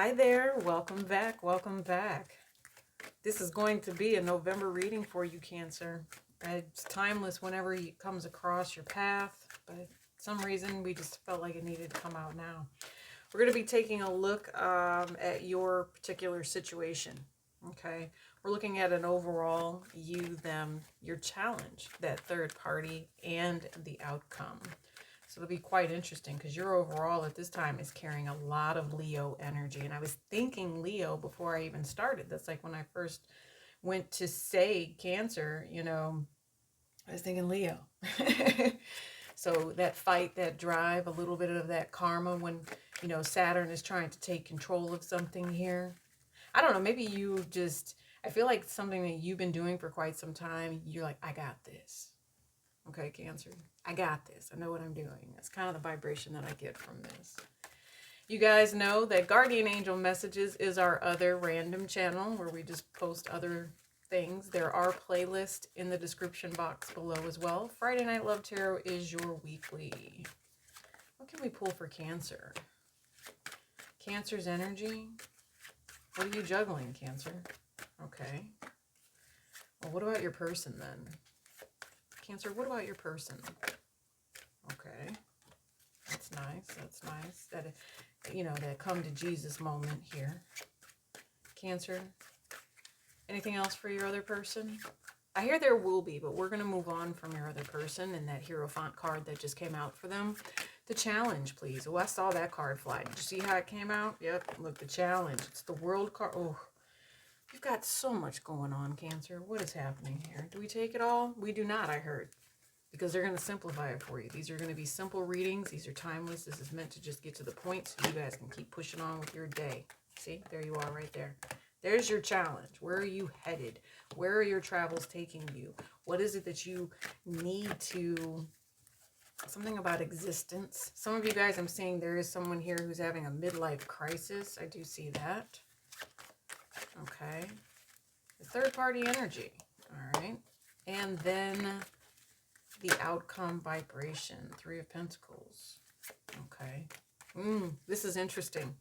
Hi there, welcome back, welcome back. This is going to be a November reading for you, Cancer. It's timeless whenever it comes across your path, but for some reason we just felt like it needed to come out now. We're going to be taking a look at your particular situation, okay? We're looking at an overall you, them, your challenge, that third party, and the outcome. So it'll be quite interesting because your overall at this time is carrying a lot of Leo energy. And I was thinking Leo before I even started. That's like when I first went to say Cancer, you know, I was thinking Leo. So that fight, that drive, a little bit of that karma when, you know, Saturn is trying to take control of something here. I don't know, maybe you just, I feel like something that you've been doing for quite some time, you're like, I got this. Okay, Cancer, I got this. I know what I'm doing. That's kind of the vibration that I get from this. You guys know that Guardian Angel Messages is our other random channel where we just post other things. There are playlists in the description box below as well. Friday Night Love Tarot is your weekly. What can we pull for Cancer? Cancer's energy? What are you juggling, Cancer? Okay. Well, what about your person then? Cancer, what about your person? Okay. That's nice. That's nice. That, you know, that come to Jesus moment here. Cancer, anything else for your other person? I hear there will be, but we're going to move on from your other person and that Hierophant card that just came out for them. The challenge, please. Oh, I saw that card fly. Did you see how it came out? Yep. Look, the challenge. It's the world card. Oh, you've got so much going on, Cancer. What is happening here? Do we take it all? We do not, I heard. Because they're going to simplify it for you. These are going to be simple readings. These are timeless. This is meant to just get to the point so you guys can keep pushing on with your day. See? There you are right there. There's your challenge. Where are you headed? Where are your travels taking you? What is it that you need to... Something about existence. Some of you guys, I'm seeing there is someone here who's having a midlife crisis. I do see that. Okay. The third party energy. All right. And then... the outcome vibration, Three of Pentacles. Okay. This is interesting.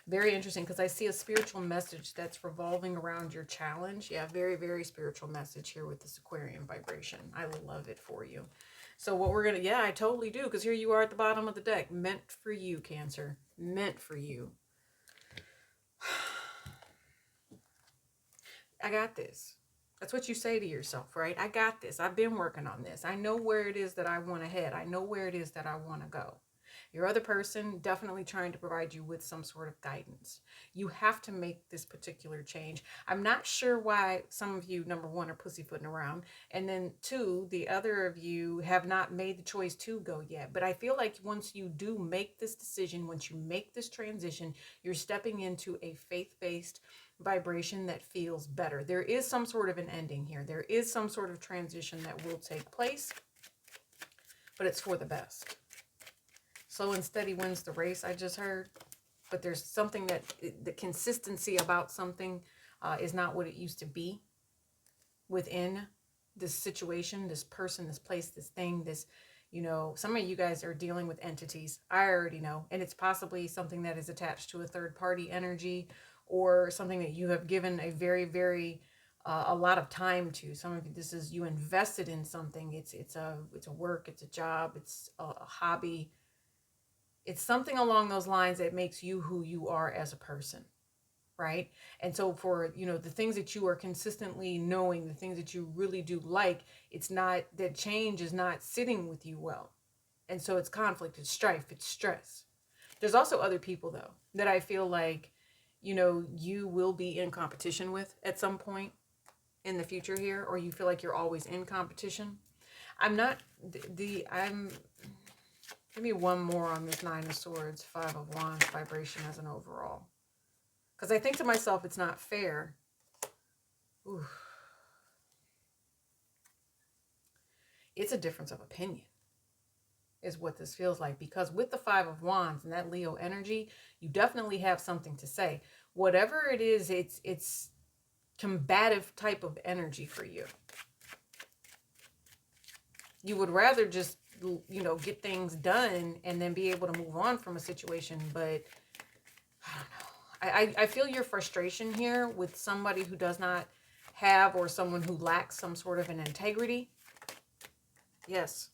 Very interesting because I see a spiritual message that's revolving around your challenge. Yeah, very, very spiritual message here with this Aquarian vibration. I love it for you. So what we're going to, yeah, I totally do because here you are at the bottom of the deck. Meant for you, Cancer. Meant for you. I got this. That's what you say to yourself, right? I got this. I've been working on this. I know where it is that I want to head. I know where it is that I want to go. Your other person definitely trying to provide you with some sort of guidance. You have to make this particular change. I'm not sure why some of you, number one, are pussyfooting around. And then two, the other of you have not made the choice to go yet. But I feel like once you do make this decision, once you make this transition, you're stepping into a faith-based vibration that feels better. There is some sort of an ending here. There is some sort of transition that will take place, but it's for the best. Slow and steady wins the race, I just heard. But there's something that the consistency about something is not what it used to be within this situation, this person, this place, this thing, this, you know, some of you guys are dealing with entities. I already know. And it's possibly something that is attached to a third party energy or something that you have given a very, very, a lot of time to. Some of you, this is you invested in something. It's a work, it's a job, it's a hobby. It's something along those lines that makes you who you are as a person, right? And so for, you know, the things that you are consistently knowing, the things that you really do like, it's not, that change is not sitting with you well. And so it's conflict, it's strife, it's stress. There's also other people though, that I feel like, you know, you will be in competition with at some point in the future here, or you feel like you're always in competition. I'm not, give me one more on this Nine of Swords, Five of Wands vibration as an overall. Because I think to myself, it's not fair. Ooh. It's a difference of opinion is what this feels like. Because with the Five of Wands and that Leo energy, you definitely have something to say. Whatever it is, it's combative type of energy for you. You would rather just, you know, get things done and then be able to move on from a situation. But I don't know. I feel your frustration here with somebody who does not have, or someone who lacks some sort of an integrity. Yes.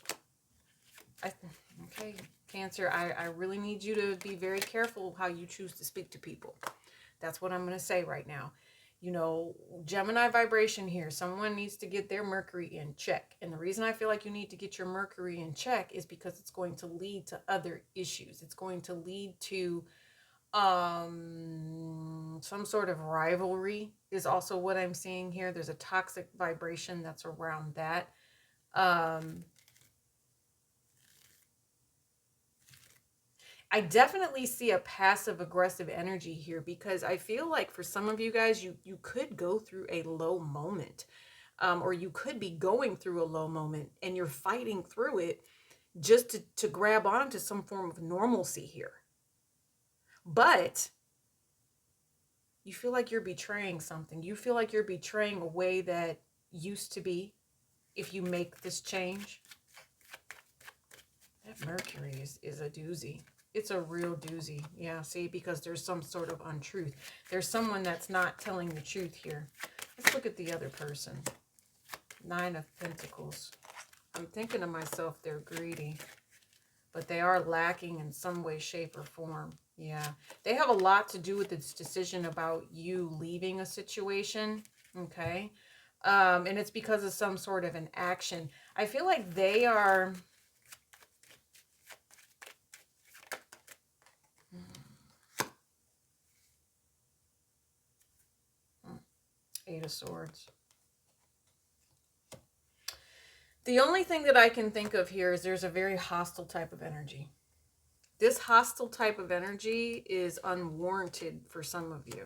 Okay, Cancer, I really need you to be very careful how you choose to speak to people. That's what I'm going to say right now. You know, Gemini vibration here. Someone needs to get their Mercury in check. And the reason I feel like you need to get your Mercury in check is because it's going to lead to other issues. It's going to lead to some sort of rivalry is also what I'm seeing here. There's a toxic vibration that's around that. I definitely see a passive aggressive energy here, because I feel like for some of you guys, you could go through a low moment, or you could be going through a low moment and you're fighting through it just to grab onto some form of normalcy here. But you feel like you're betraying something. You feel like you're betraying a way that used to be if you make this change. That Mercury is a doozy. It's a real doozy. Yeah, see, because there's some sort of untruth. There's someone that's not telling the truth here. Let's look at the other person. 9 of Pentacles. I'm thinking to myself, they're greedy, but they are lacking in some way, shape, or form. Yeah, they have a lot to do with this decision about you leaving a situation, okay? And it's because of some sort of an action. I feel like they are... 8 of Swords. The only thing that I can think of here is there's a very hostile type of energy. This hostile type of energy is unwarranted for some of you.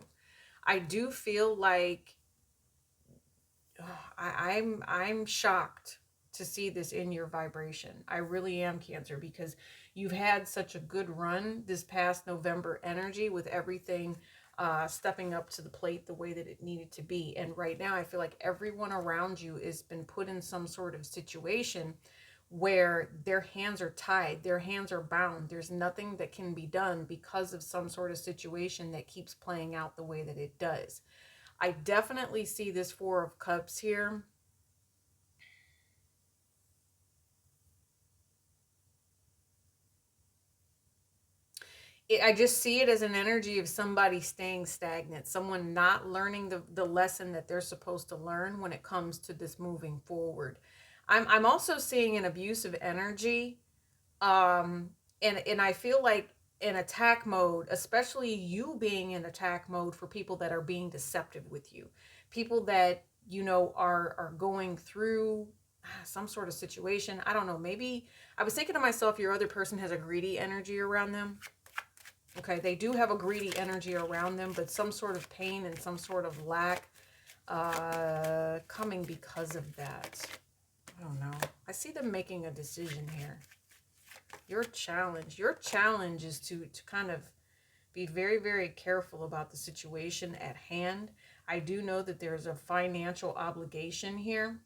I do feel like I'm shocked to see this in your vibration. I really am, Cancer, because you've had such a good run this past November energy with everything stepping up to the plate the way that it needed to be. And right now I feel like everyone around you has been put in some sort of situation where their hands are tied, their hands are bound. There's nothing that can be done because of some sort of situation that keeps playing out the way that it does. I definitely see this 4 of Cups here. I just see it as an energy of somebody staying stagnant, someone not learning the lesson that they're supposed to learn when it comes to this moving forward. I'm also seeing an abusive energy, and I feel like in attack mode, especially you being in attack mode for people that are being deceptive with you, people that, you know, are going through some sort of situation. I don't know, maybe I was thinking to myself, your other person has a greedy energy around them. Okay, they do have a greedy energy around them, but some sort of pain and some sort of lack coming because of that. I don't know. I see them making a decision here. Your challenge is to kind of be very, very careful about the situation at hand. I do know that there's a financial obligation here.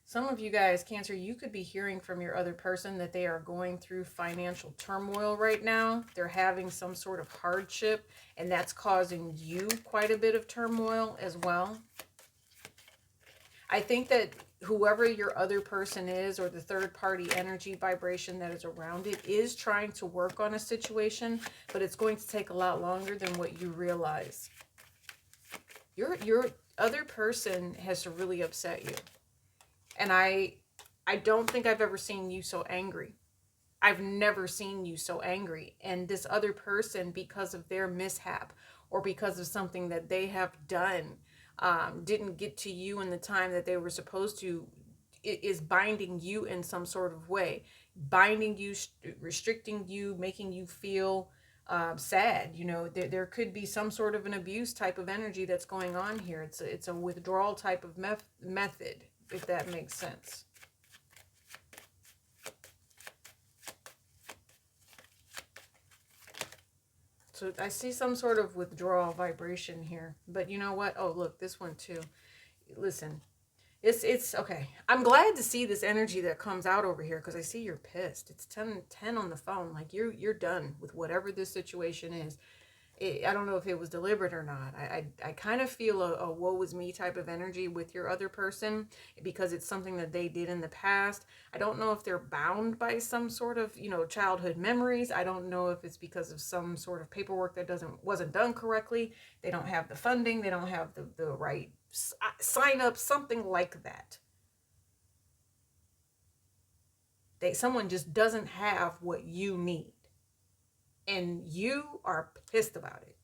Some of you guys, Cancer, you could be hearing from your other person that they are going through financial turmoil right now. They're having some sort of hardship, and that's causing you quite a bit of turmoil as well. I think that whoever your other person is, or the third party energy vibration that is around it, is trying to work on a situation, but it's going to take a lot longer than what you realize. Your other person has really upset you. And I don't think I've ever seen you so angry. I've never seen you so angry. And this other person, because of their mishap or because of something that they have done, didn't get to you in the time that they were supposed to, is binding you in some sort of way. Binding you, restricting you, making you feel sad. You know, there could be some sort of an abuse type of energy that's going on here. It's a withdrawal type of method, if that makes sense. So I see some sort of withdrawal vibration here. But you know what? Oh, look, this one too. Listen, It's okay. I'm glad to see this energy that comes out over here because I see you're pissed. It's 10 on the phone. Like you're done with whatever this situation is. I don't know if it was deliberate or not. I kind of feel a woe is me type of energy with your other person because it's something that they did in the past. I don't know if they're bound by some sort of, childhood memories. I don't know if it's because of some sort of paperwork that wasn't done correctly. They don't have the funding. They don't have the right sign up, something like that. Someone just doesn't have what you need. And you are pissed about it.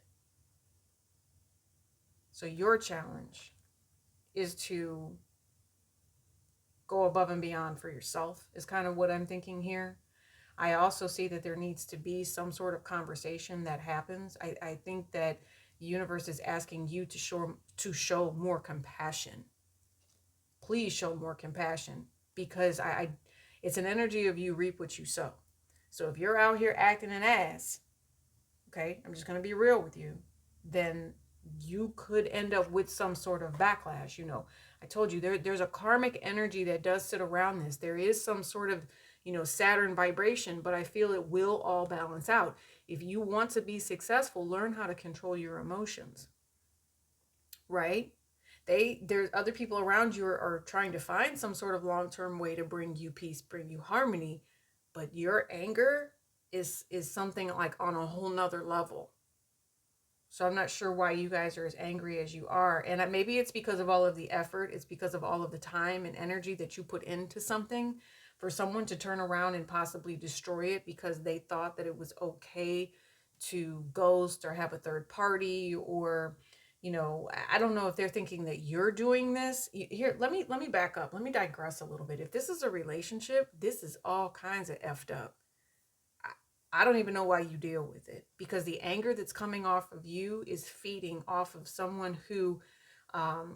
So your challenge is to go above and beyond for yourself, is kind of what I'm thinking here. I also see that there needs to be some sort of conversation that happens. I think that the universe is asking you to show more compassion. Please show more compassion, because it's an energy of you reap what you sow. So if you're out here acting an ass, okay, I'm just going to be real with you, then you could end up with some sort of backlash. I told you there's a karmic energy that does sit around this. There is some sort of, Saturn vibration, but I feel it will all balance out. If you want to be successful, learn how to control your emotions, right? There's other people around you are trying to find some sort of long-term way to bring you peace, bring you harmony, but your anger is something like on a whole nother level. So I'm not sure why you guys are as angry as you are. And maybe it's because of all of the effort. It's because of all of the time and energy that you put into something, for someone to turn around and possibly destroy it because they thought that it was okay to ghost or have a third party, or, I don't know if they're thinking that you're doing this. Here, let me back up. Let me digress a little bit. If this is a relationship, this is all kinds of effed up. I don't even know why you deal with it, because the anger that's coming off of you is feeding off of someone who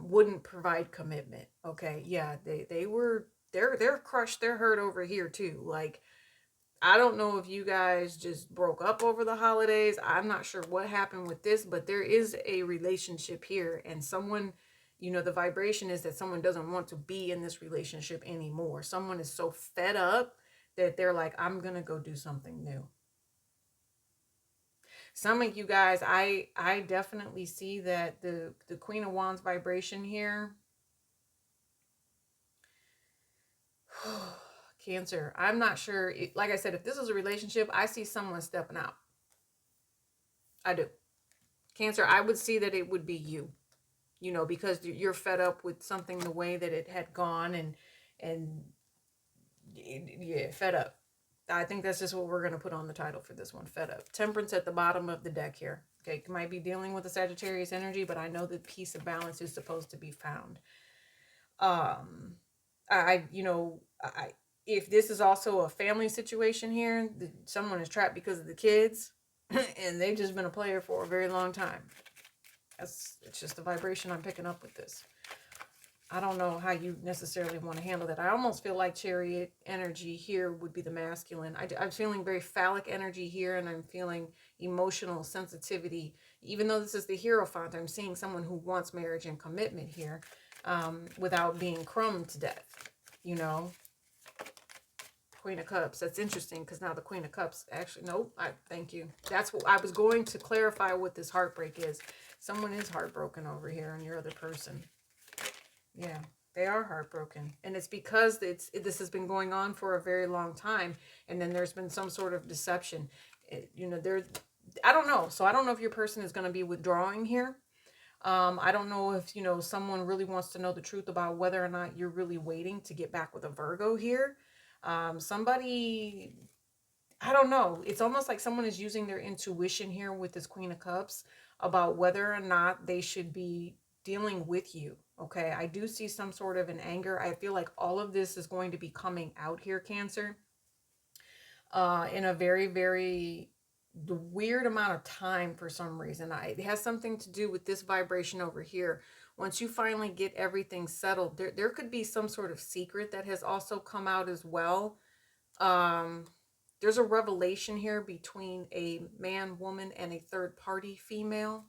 wouldn't provide commitment. Okay. Yeah. They're crushed. They're hurt over here too. Like, I don't know if you guys just broke up over the holidays. I'm not sure what happened with this, but there is a relationship here, and someone, the vibration is that someone doesn't want to be in this relationship anymore. Someone is so fed up that they're like, I'm going to go do something new. Some of you guys, I definitely see that the Queen of Wands vibration here. Cancer, I'm not sure. Like I said, if this is a relationship, I see someone stepping out. I do. Cancer, I would see that it would be you, because you're fed up with something the way that it had gone, and yeah, fed up. I think that's just what we're going to put on the title for this one, fed up. Temperance at the bottom of the deck here. Okay, might be dealing with a Sagittarius energy, but I know that peace and balance is supposed to be found. If this is also a family situation here, someone is trapped because of the kids, and they've just been a player for a very long time. It's just the vibration I'm picking up with this. I don't know how you necessarily want to handle that. I almost feel like Chariot energy here would be the masculine. I'm feeling very phallic energy here, and I'm feeling emotional sensitivity. Even though this is the Hierophant, I'm seeing someone who wants marriage and commitment here, without being crumbed to death, Queen of Cups. That's interesting, because now the Queen of Cups, actually, nope, thank you. That's what I was going to clarify what this heartbreak is. Someone is heartbroken over here, and your other person. Yeah, they are heartbroken. And it's because this has been going on for a very long time. And then there's been some sort of deception. I don't know. So I don't know if your person is going to be withdrawing here. I don't know if, someone really wants to know the truth about whether or not you're really waiting to get back with a Virgo here. Somebody, I don't know. It's almost like someone is using their intuition here with this Queen of Cups about whether or not they should be dealing with you. Okay, I do see some sort of an anger. I feel like all of this is going to be coming out here, Cancer, in a very, very weird amount of time for some reason. It has something to do with this vibration over here. Once you finally get everything settled, there could be some sort of secret that has also come out as well. There's a revelation here between a man, woman, and a third party female.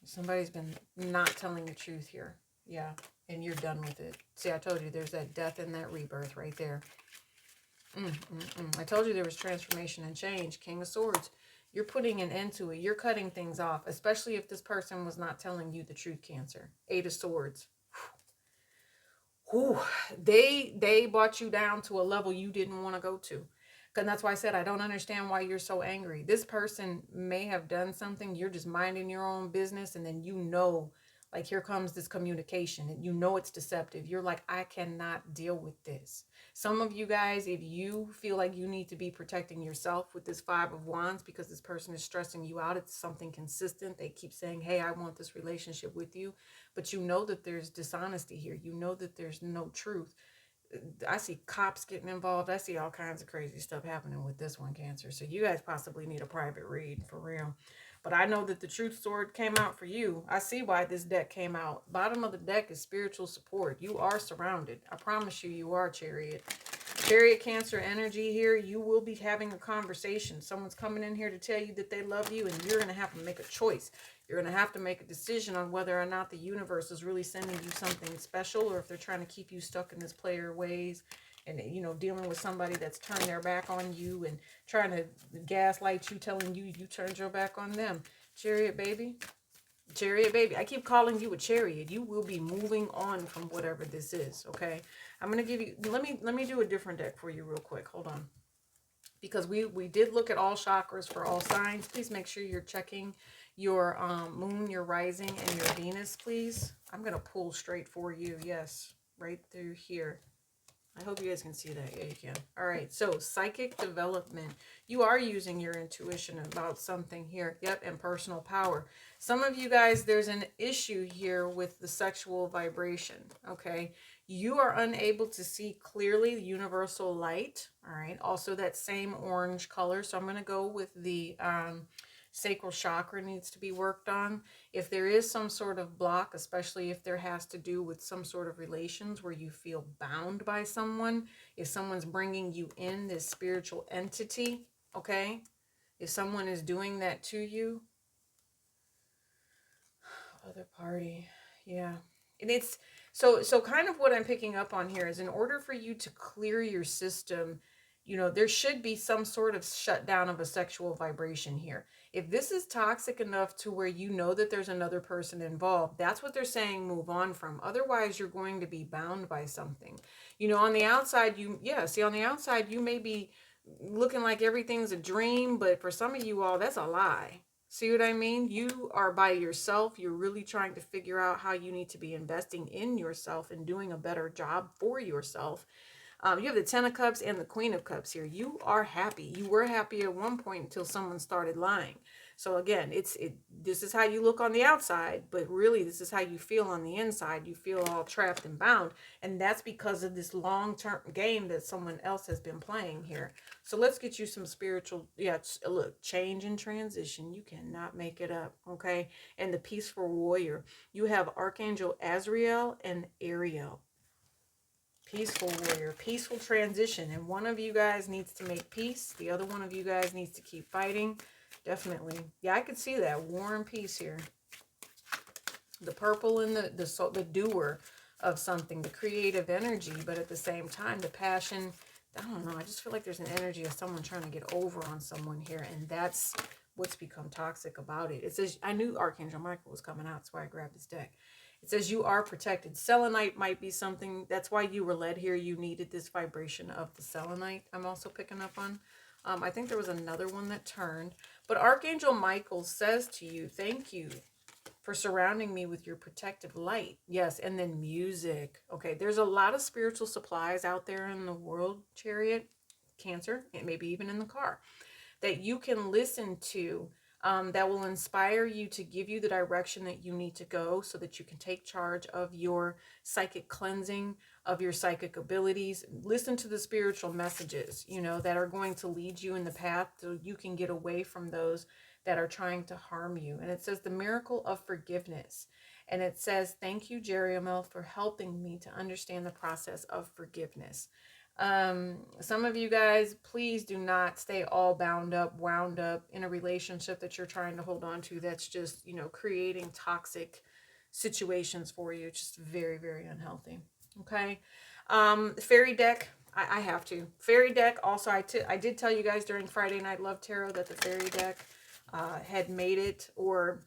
Somebody's been not telling the truth here. Yeah, and you're done with it. See, I told you there's that death and that rebirth right there. I told you there was transformation and change. King of Swords. You're putting an end to it. You're cutting things off, especially if this person was not telling you the truth, Cancer. Eight of Swords. Whew. They brought you down to a level you didn't want to go to. And that's why I said I don't understand why you're so angry. This person may have done something. You're just minding your own business, and then like here comes this communication, and it's deceptive. You're like, I cannot deal with this. Some of you guys, if you feel like you need to be protecting yourself with this Five of Wands because this person is stressing you out, it's something consistent. They keep saying, hey, I want this relationship with you, but you know that there's dishonesty here. You know that there's no truth. I see cops getting involved. I see all kinds of crazy stuff happening with this one, Cancer. So you guys possibly need a private read for real. But I know that the truth sword came out for you. I see why this deck came out. Bottom of the deck is spiritual support. You are surrounded. I promise you, you are, Chariot. Chariot, Cancer energy here. You will be having a conversation. Someone's coming in here to tell you that they love you, and you're going to have to make a choice. You're going to have to make a decision on whether or not the universe is really sending you something special, or if they're trying to keep you stuck in this player ways and, dealing with somebody that's turned their back on you and trying to gaslight you, telling you you turned your back on them. Chariot, baby. Chariot, baby. I keep calling you a chariot. You will be moving on from whatever this is, okay? I'm going to give you, let me do a different deck for you real quick. Hold on. Because we did look at all chakras for all signs. Please make sure you're checking your moon, your rising, and your Venus, please. I'm going to pull straight for you. Yes, right through here. I hope you guys can see that. Yeah, you can. All right, so psychic development. You are using your intuition about something here. Yep, and personal power. Some of you guys, there's an issue here with the sexual vibration, okay? You are unable to see clearly the universal light, all right? Also that same orange color. So I'm going to go with the sacral chakra needs to be worked on. If there is some sort of block, especially if there has to do with some sort of relations where you feel bound by someone, if someone's bringing you in this spiritual entity, okay? If someone is doing that to you, other party, yeah. And it's, so kind of what I'm picking up on here is in order for you to clear your system, there should be some sort of shutdown of a sexual vibration here. If this is toxic enough to where you know that there's another person involved, that's what they're saying, move on from. Otherwise, you're going to be bound by something. On the outside, on the outside, you may be looking like everything's a dream, but for some of you all, that's a lie. See what I mean? You are by yourself. You're really trying to figure out how you need to be investing in yourself and doing a better job for yourself. You have the Ten of Cups and the Queen of Cups here. You are happy. You were happy at one point until someone started lying. So again, this is how you look on the outside, but really this is how you feel on the inside. You feel all trapped and bound, and that's because of this long-term game that someone else has been playing here. So let's get you some spiritual, look, change and transition. You cannot make it up, okay? And the peaceful warrior. You have Archangel Azrael and Ariel. Peaceful warrior, peaceful transition. And one of you guys needs to make peace. The other one of you guys needs to keep fighting. Definitely. Yeah, I could see that. War and peace here. The purple and the doer of something, the creative energy, but at the same time, the passion. I don't know. I just feel like there's an energy of someone trying to get over on someone here. And that's what's become toxic about it. It says, I knew Archangel Michael was coming out. That's why I grabbed this deck. It says you are protected. Selenite might be something. That's why you were led here. You needed this vibration of the selenite. I'm also picking up on. I think there was another one that turned. But Archangel Michael says to you, thank you for surrounding me with your protective light. Yes, and then music. Okay, there's a lot of spiritual supplies out there in the world, Chariot, Cancer, and maybe even in the car, that you can listen to. That will inspire you to give you the direction that you need to go so that you can take charge of your psychic cleansing, of your psychic abilities. Listen to the spiritual messages, that are going to lead you in the path so you can get away from those that are trying to harm you. And it says the miracle of forgiveness. And it says, thank you, Jeriamel, for helping me to understand the process of forgiveness. Some of you guys, please do not stay all wound up in a relationship that you're trying to hold on to that's just, creating toxic situations for you. It's just very, very unhealthy. Okay. Fairy deck. I have to. Fairy deck. Also, I did tell you guys during Friday Night Love Tarot that the fairy deck had made it, or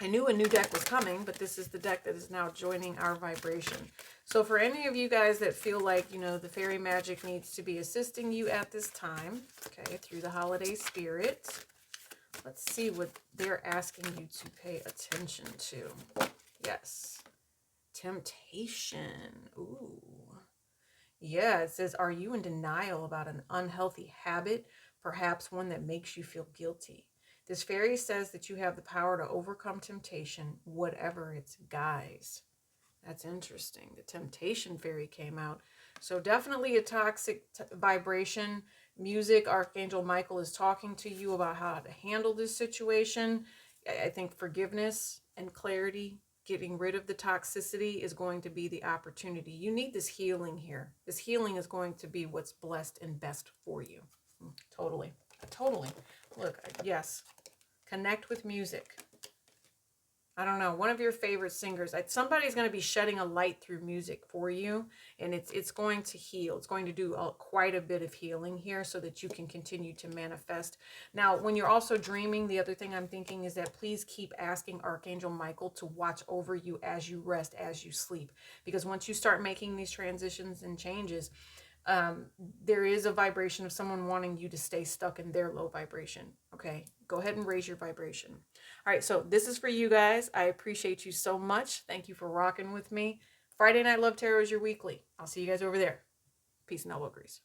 I knew a new deck was coming, but this is the deck that is now joining our vibration. So for any of you guys that feel like, you know, the fairy magic needs to be assisting you at this time, okay, through the holiday spirit, let's see what they're asking you to pay attention to. Yes. Temptation. Ooh. Yeah, it says, are you in denial about an unhealthy habit, perhaps one that makes you feel guilty? This fairy says that you have the power to overcome temptation, whatever its guise. That's interesting. The temptation fairy came out. So definitely a toxic vibration. Music, Archangel Michael is talking to you about how to handle this situation. I think forgiveness and clarity, getting rid of the toxicity, is going to be the opportunity. You need this healing here. This healing is going to be what's blessed and best for you. Totally. Totally. Look, yes. Connect with music. I don't know, one of your favorite singers. Somebody's going to be shedding a light through music for you, and it's going to heal. It's going to do quite a bit of healing here so that you can continue to manifest. Now, when you're also dreaming, the other thing I'm thinking is that please keep asking Archangel Michael to watch over you as you rest, as you sleep. Because once you start making these transitions and changes, there is a vibration of someone wanting you to stay stuck in their low vibration. Okay, go ahead and raise your vibration. All right, so this is for you guys. I appreciate you so much. Thank you for rocking with me. Friday Night Love Tarot is your weekly. I'll see you guys over there. Peace and elbow grease.